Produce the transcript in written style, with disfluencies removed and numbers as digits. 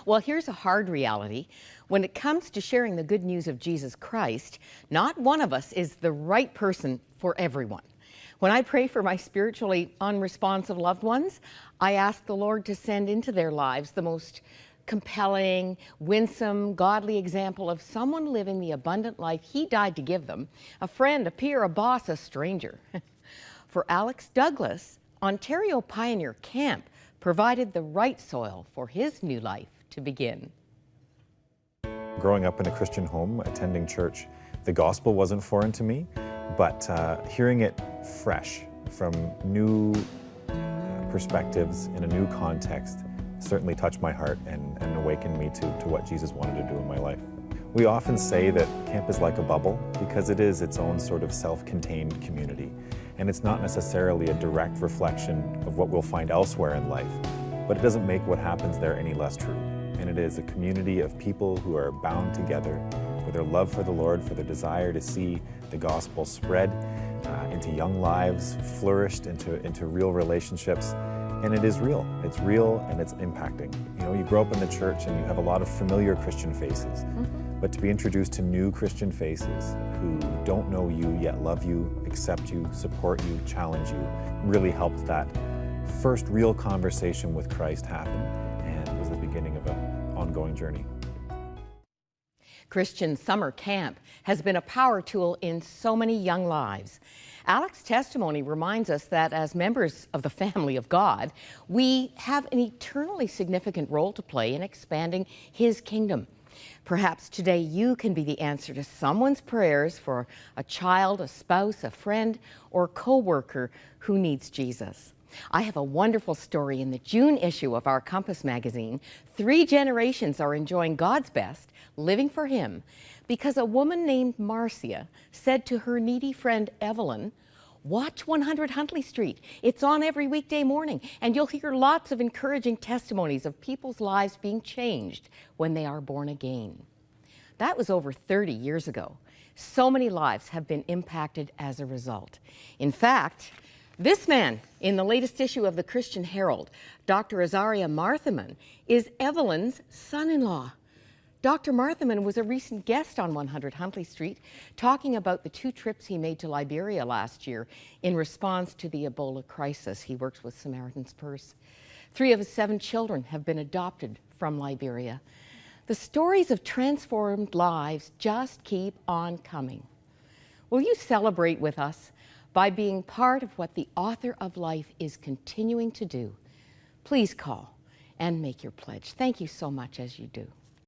Well, here's a hard reality. When it comes to sharing the good news of Jesus Christ, not one of us is the right person for everyone. When I pray for my spiritually unresponsive loved ones, I ask the Lord to send into their lives the most compelling, winsome, godly example of someone living the abundant life He died to give them, a friend, a peer, a boss, a stranger. For Alex Douglas, Ontario Pioneer Camp provided the right soil for his new life to begin. Growing up in a Christian home, attending church, the gospel wasn't foreign to me, but hearing it fresh from new perspectives in a new context certainly touched my heart and awakened me to what Jesus wanted to do in my life. We often say that camp is like a bubble because it is its own sort of self-contained community, and it's not necessarily a direct reflection of what we'll find elsewhere in life, but it doesn't make what happens there any less true. And it is a community of people who are bound together for their love for the Lord, for their desire to see the gospel spread into young lives, flourished into real relationships. And it is real. It's real and it's impacting. You know, you grow up in the church and you have a lot of familiar Christian faces, but to be introduced to new Christian faces who don't know you yet love you, accept you, support you, challenge you, really helped that first real conversation with Christ happen, and was the beginning of an ongoing journey. Christian Summer Camp has been a power tool in so many young lives. Alex's testimony reminds us that as members of the family of God, we have an eternally significant role to play in expanding His kingdom. Perhaps today you can be the answer to someone's prayers for a child, a spouse, a friend, or co-worker who needs Jesus. I have a wonderful story in the June issue of our Compass magazine. 3 generations are enjoying God's best, living for Him, because a woman named Marcia said to her needy friend Evelyn, "Watch 100 Huntley Street. It's on every weekday morning, and you'll hear lots of encouraging testimonies of people's lives being changed when they are born again." That was over 30 years ago. So many lives have been impacted as a result. In fact, this man in the latest issue of the Christian Herald, Dr. Azaria Marthaman, is Evelyn's son-in-law. Dr. Marthaman was a recent guest on 100 Huntley Street, talking about the 2 trips he made to Liberia last year in response to the Ebola crisis. He works with Samaritan's Purse. 3 of his 7 children have been adopted from Liberia. The stories of transformed lives just keep on coming. Will you celebrate with us by being part of what the author of life is continuing to do? Please call and make your pledge. Thank you so much as you do.